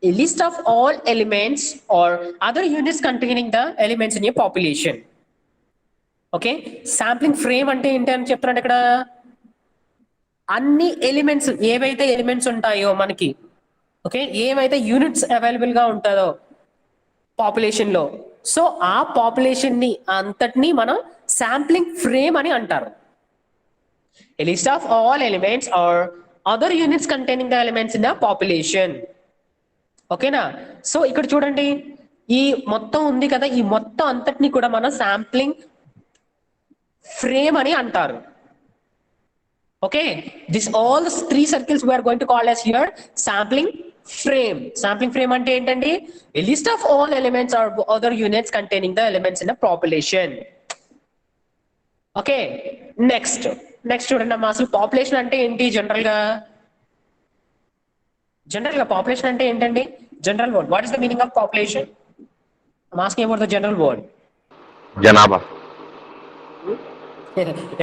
a list of all elements or other units containing the elements in a population. Okay, sampling frame అంటే ఏంటి అని చెప్తున్నాడు ఇక్కడ. అన్ని ఎలిమెంట్స్, ఏవైతే ఎలిమెంట్స్ ఉంటాయో మనకి, ఓకే, ఏవైతే యూనిట్స్ అవైలబుల్ గా ఉంటుందో పాపులేషన్ లో, సో ఆ పాపులేషన్ ని అంతటిని మనం శాంప్లింగ్ ఫ్రేమ్ అని అంటారు. A list of all elements or other units containing the elements in the population. ఓకేనా? సో ఇక్కడ చూడండి, ఈ మొత్తం ఉంది కదా, ఈ మొత్తం అంతటిని కూడా మనం శాంప్లింగ్ ఫ్రేమ్ అని అంటారు. Okay, this all 3 circles we are going to call as here sampling frame. Sampling frame అంటే ఏంటండి? A list of all elements or other units containing the elements in a population. Okay, next చూడండి అమ్మా, అసలు population అంటే ఏంటి? General గా population అంటే ఏంటండి? General word, what is the meaning of population? I'm asking about the general word. జనాభా.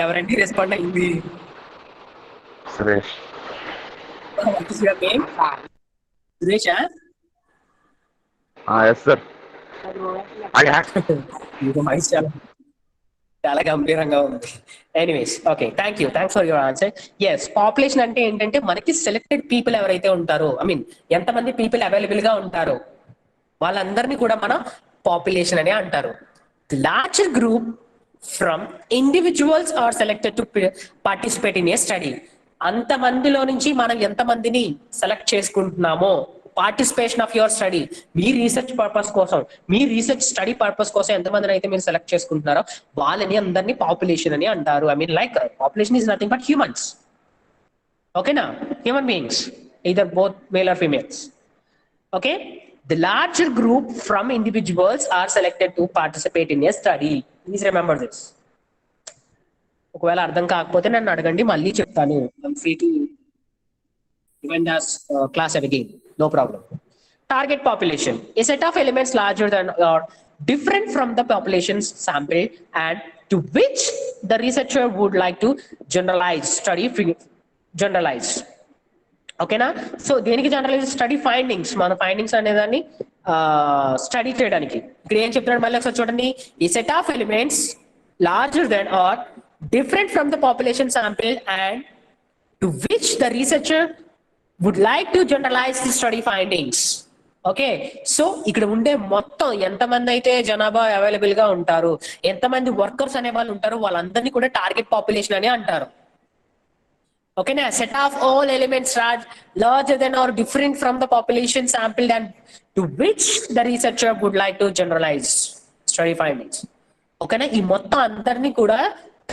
ఎవరండి రెస్పాండ్ అయింది? సురేష్. సురేషా? Yes sir. చాలా గంభీరంగా ఉంది. Anyways, okay, thanks for your answer. Yes, population అంటే ఏంటంటే మనకి సెలెక్టెడ్ పీపుల్ ఎవరైతే ఉంటారో, ఐ మీన్ ఎంతమంది పీపుల్ అవైలబుల్ గా ఉంటారో వాళ్ళందరినీ కూడా మనం పాపులేషన్ అని అంటారు. Larger group from individuals are selected to participate in a study. అంతమందిలో నుంచి మనం ఎంతమందిని సెలెక్ట్ చేసుకుంటున్నామో, పార్టిసిపేషన్ ఆఫ్ యువర్ స్టడీ, మీ రీసెర్చ్ పర్పస్ కోసం, మీ రీసెర్చ్ స్టడీ పర్పస్ కోసం ఎంతమందిని అయితే మీరు సెలెక్ట్ చేసుకుంటున్నారో వాళ్ళని అందరినీ పాపులేషన్ అని అంటారు. I mean like population is nothing but humans. ఓకేనా? Human beings, either both male or females. Okay, the larger group from individuals are selected to participate in a study. Please remember this. ఒకవేళ అర్థం కాకపోతే నన్ను అడగండి, మళ్ళీ చెప్తాను. I'm free to even as class again, no problem. Target population, a set of elements larger than or different from the populations sampled and to which the researcher would like to generalize. ఓకేనా? So దేనికి generalize? Study findings, మన findings అనేదాన్ని study చేయడానికి. ఇక్కడ ఏం చెప్తున్నాడు మళ్ళీ ఒకసారి చూడండి. ఈ set of elements larger than or different from the population sample and to which the researcher would like to generalize the study findings. Okay, so ఇక్కడ ఉండే మొత్తం ఎంతమంది అయితే జనాభా అవైలబుల్ గా ఉంటారు, ఎంతమంది వర్కర్స్ అనే వాళ్ళు ఉంటారు, వాళ్ళందరినీ కూడా టార్గెట్ పాపులేషన్ అని అంటారు. Okay, now set of all elements larger than or different from the population sampled and to which the researcher would like to generalize study findings. Okay, na ee mottam andarni kuda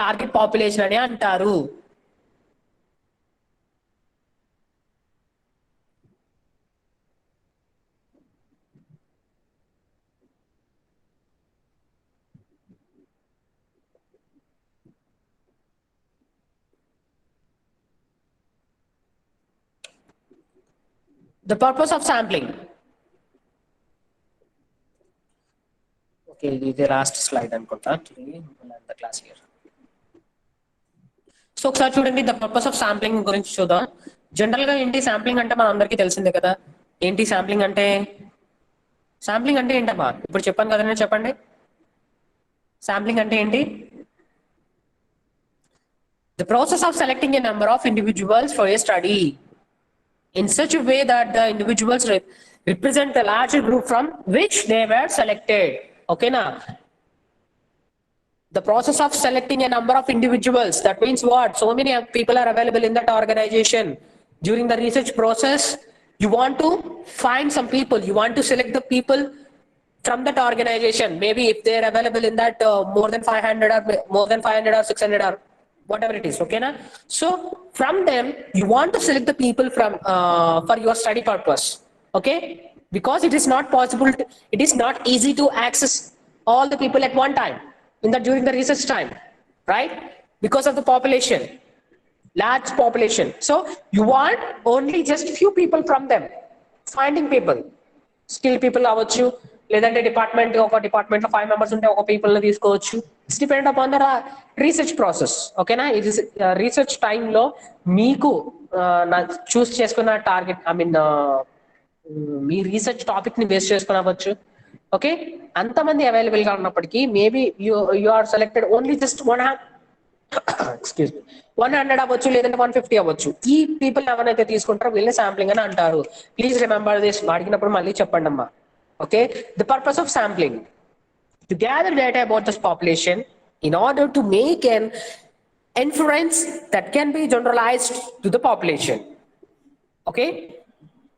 target population ani antaru. The purpose of sampling. Okay, ఇది last slide అనుకుంటా. Class here. So ఒకసారి చూడండి, the purpose of sampling గురించి చూద్దాం. General గా ఏంటి sampling అంటే మన అందరికీ తెలిసిందే కదా. ఏంటి శాంప్లింగ్ అంటే? శాంప్లింగ్ అంటే ఏంటమ్మా? ఇప్పుడు చెప్పాను కదా, నేను చెప్పండి. శాంప్లింగ్ అంటే ఏంటి? The process of selecting a number of individuals for a study in such a way that the individuals represent the larger group from which they were selected. Okay, na? The process of selecting a number of individuals, that means what? So many people are available in that organization. During the research process, you want to find some people, you want to select the people from that organization. Maybe if they are available in that more than 500 or more than 500 or 600 or whatever it is. Okay, na? So from them you want to select the people from for your study purpose. Okay, because it is not possible to, it is not easy to access all the people at one time in the during the research time, right? Because of the population, large population. So you want only just few people from them. Finding people, skilled people అవ్వచ్చు, లేదంటే department, ఒక department లో 5 members ఉంటే ఒక people ని తీసుకోవచ్చు. It's depend upon the research process. ఓకేనా? ఇది రీసెర్చ్ టైంలో మీకు చూస్ చేసుకున్న టార్గెట్, ఐ మీన్ మీ రీసెర్చ్ టాపిక్ ని బేస్ చేసుకుని అవ్వచ్చు. ఓకే, అంతమంది అవైలబుల్ గా ఉన్నప్పటికీ maybe you are selected only just 100 అవ్వచ్చు, లేదంటే 150 అవ్వచ్చు. ఈ పీపుల్ ఎవరైతే తీసుకుంటారో వీళ్ళని శాంప్లింగ్ అని అంటారు. Please remember this. అడిగినప్పుడు మళ్ళీ చెప్పండి అమ్మా. Okay, the purpose of sampling: to gather data about this population in order to make an inference that can be generalized to the population. Okay,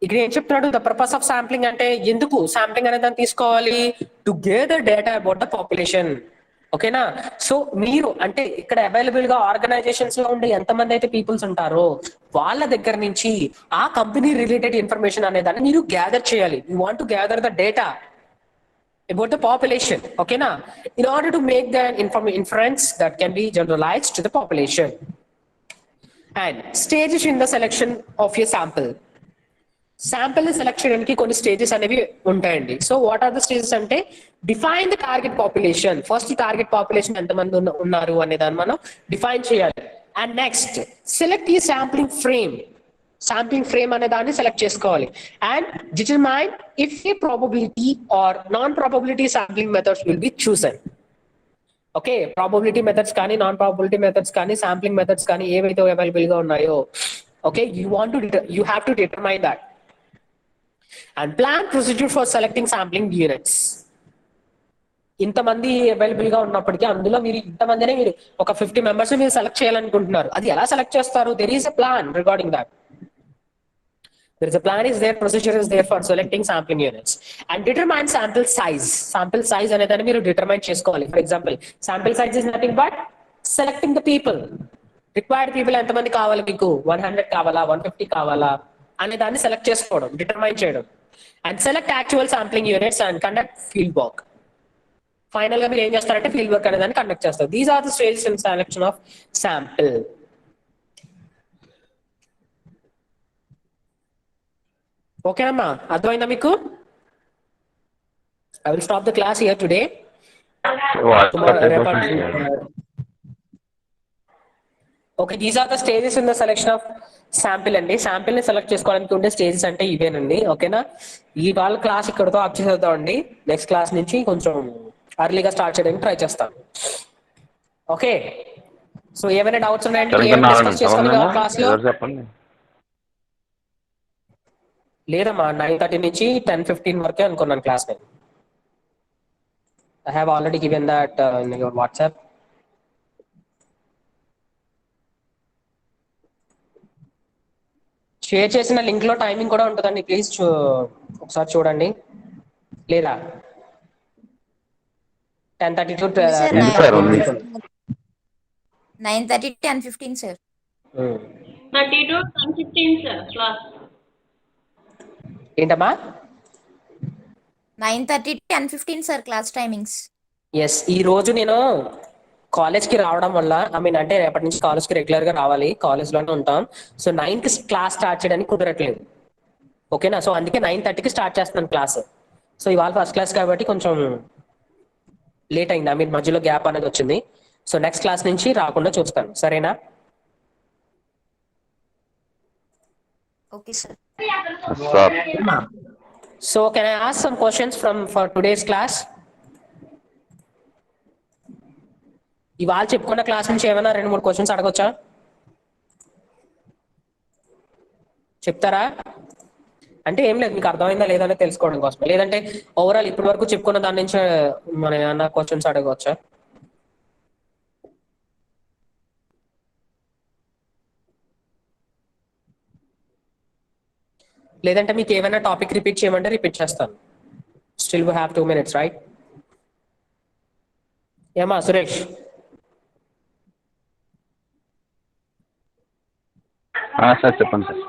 ఇక్కడ ఏం చెప్తున్నాడు? ద పర్పస్ ఆఫ్ శాంప్లింగ్ అంటే ఎందుకు sampling అనే దాన్ని తీసుకోవాలి? To gather data about the population. ఓకేనా? So మీరు అంటే ఇక్కడ అవైలబుల్ గా ఆర్గనైజేషన్స్ లో ఉండే ఎంతమంది అయితే పీపుల్స్ ఉంటారో వాళ్ళ దగ్గర నుంచి ఆ కంపెనీ రిలేటెడ్ ఇన్ఫర్మేషన్ అనే దాన్ని మీరు గ్యాదర్ చేయాలి. You want to gather the data about the population. Okay, na? In order to make the inference that can be generalized to the population. And stages in the selection of your sample. Sample select చేయడానికి కొన్ని stages అనేవి ఉంటాయండి. So what are the stages అంటే, define the target population. First target population ఎంతమంది ఉన్నారు అనే దాన్ని మనం డిఫైన్ చేయాలి. అండ్ నెక్స్ట్ సెలెక్ట్ ఈ శాంప్లింగ్ ఫ్రేమ్. శాంప్లింగ్ ఫ్రేమ్ అనే దాన్ని సెలెక్ట్ చేసుకోవాలి. And determine if a probability or non probability sampling methods will be chosen. Okay, probability methods కానీ నాన్ ప్రాబబిలిటీ మెథడ్స్ కానీ శాంప్లింగ్ మెథడ్స్ కానీ ఏవైతే అవైలబుల్ గా ఉన్నాయో, okay, you have to determine that. And plan procedure for selecting sampling units. ఇంతమంది available గా ఉన్నప్పటికీ అందులో మీరు ఇంతమందినే మీరు ఒక 50 members మీరు సెలెక్ట్ చేయాలనుకుంటున్నారు. అది ఎలా సెలెక్ట్ చేస్తారు? there is a plan regarding that. There is a plan is there, procedure is there for selecting sampling units. And determine sample size. Sample size అనే దాన్ని మీరు డిటర్మైన్ చేసుకోవాలి. For example, sample size is nothing but selecting the people. Required people ఎంతమంది కావాలి మీకు? 100 కావాలా, 150 కావాలా అనే దాన్ని సెలెక్ట్ చేసుకోవడం, డిటర్మైన్ చేయడం. And select actual sampling units and conduct field work. Final గా మీరు ఏం చేస్తారంటే ఫీల్డ్ వర్క్ అనే దాన్ని కండక్ట్ చేస్తారు. These are the stages in selection of sample. ఓకేనమ్మా, అర్థమైందా మీకు? I will stop the class here today. Okay, these are the stages in the selection of sample అండి. శాంపిల్ ని సెలెక్ట్ చేసుకోవడానికి ఉండే స్టేజెస్ అంటే ఇవేనండి. ఓకేనా? ఈ వాళ్ళ క్లాస్ ఇక్కడతో ఆప్ చేసేద్దాం అండి. నెక్స్ట్ క్లాస్ నుంచి కొంచెం అర్లీగా స్టార్ట్ చేయడానికి ట్రై చేస్తాను. ఓకే, సో ఏమైనా డౌట్స్ ఉన్నాయండి? క్లాస్ లో లేదమ్మా, 9:30 నుంచి 10:15 వరకే అనుకున్నాను క్లాస్ నేను. I have already given that in your WhatsApp. Share చేసిన లింక్ లో టైమింగ్ కూడా ఉంటుందండి. ప్లీజ్ ఒకసారి చూడండి. లేదా 10:30 to 9:30 to 10:15 sir. 30 to 10:15 sir class. ఏంటమ్మా? 9:30 to 10:15 sir class timings. Yes, ఈ రోజు నేను కాలేజ్ కి రావడం వల్ల, ఐ మీన్ అంటే రేపటి నుంచి కాలేజ్ కి రెగ్యులర్ గా రావాలి, కాలేజ్ లోనే ఉంటాం. సో 9 కి క్లాస్ స్టార్ట్ చేయడానికి కుదరట్లేదు. ఓకేనా? సో అందుకే 9:30కి స్టార్ట్ చేస్తున్నాను క్లాస్. సో ఇవాళ ఫస్ట్ క్లాస్ కాబట్టి కొంచెం లేట్ అయింది, ఐ మీన్ మధ్యలో గ్యాప్ అనేది వచ్చింది. సో నెక్స్ట్ క్లాస్ నుంచి రాకుండా చూస్తాను, సరేనా? Okay sir. Sir so can I ask some questions for today's class? ఇవాళ చెప్పుకున్న క్లాస్ నుంచి ఏమైనా 2-3 క్వశ్చన్స్ అడగొచ్చా? చెప్తారా? అంటే ఏం లేదు, మీకు అర్థమైందా లేదా అనేది తెలుసుకోవడం కోసం, లేదంటే ఓవరాల్ ఇప్పటి వరకు చెప్పుకున్న దాని నుంచి మనం ఏమన్నా క్వశ్చన్స్ అడగవచ్చా? లేదంటే మీకు ఏమైనా టాపిక్ రిపీట్ చేయమంటే రిపీట్ చేస్తాను. Still we have 2 minutes, right? ఏమా సురేష్? సార్ చెప్పండి సార్.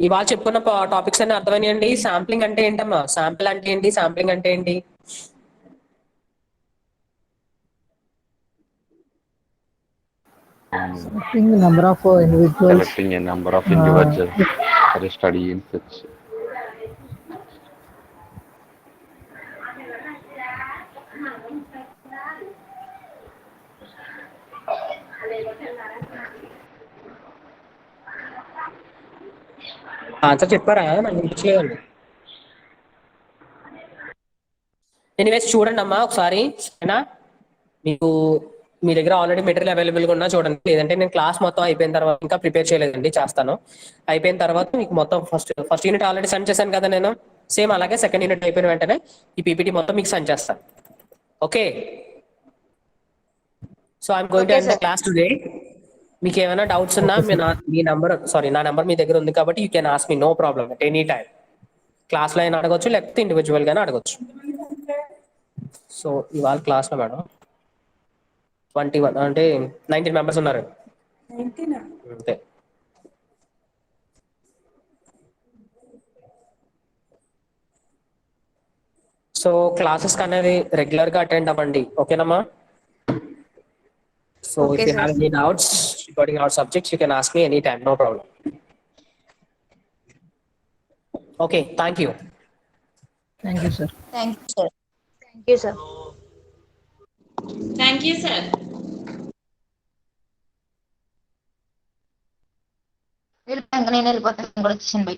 ఇవాళ చెప్పుకున్న టాపిక్స్ అన్ని అర్థమైనాయండి? శాంప్లింగ్ అంటే ఏంటమ్మా? శాంపిల్ అంటే ఏంటి? శాంప్లింగ్ అంటే ఏంటి? Selecting the number of individuals. Selecting a number of individuals for a study in such. Answer చెప్పారా? నాకు వినిపించలేదండి. ఎనీవేస్ చూడండి అమ్మా ఒకసారి, సరేనా? మీకు మీ దగ్గర ఆల్రెడీ మెటీరియల్ అవైలబుల్గా ఉన్నా చూడండి, లేదంటే నేను క్లాస్ మొత్తం అయిపోయిన తర్వాత, ఇంకా ప్రిపేర్ చేయలేదండి, చేస్తాను. అయిపోయిన తర్వాత మీకు మొత్తం ఫస్ట్ యూనిట్ ఆల్రెడీ సెండ్ చేశాను కదా నేను, సేమ్ అలాగే సెకండ్ యూనిట్ అయిపోయిన వెంటనే ఈ పీపీటీ మొత్తం మీకు సెండ్ చేస్తాను. Okay, so I'm going to end the class today. మీకు ఏమైనా డౌట్స్ ఉన్నా నా నంబర్ మీ దగ్గర ఉంది కాబట్టి you can ask me, no problem, at any time. క్లాస్లో అయినా అడగొచ్చు, లేకపోతే ఇండివిజువల్ గానే అడగొచ్చు. సో ఇవాళ క్లాస్లో మేడం 21 అంటే 19 మెంబర్స్ ఉన్నారు అంతే. సో క్లాసెస్ అనేది రెగ్యులర్ గా అటెండ్ అవ్వండి, ఓకేనమ్మా? So if you have any doubts regarding our subjects you can ask me any time, no problem. Okay, thank you. Thank you, sir. Thank you sir. Thank you sir. Thank you, sir. నేను వెళ్ళిపోతాను కూడా, by.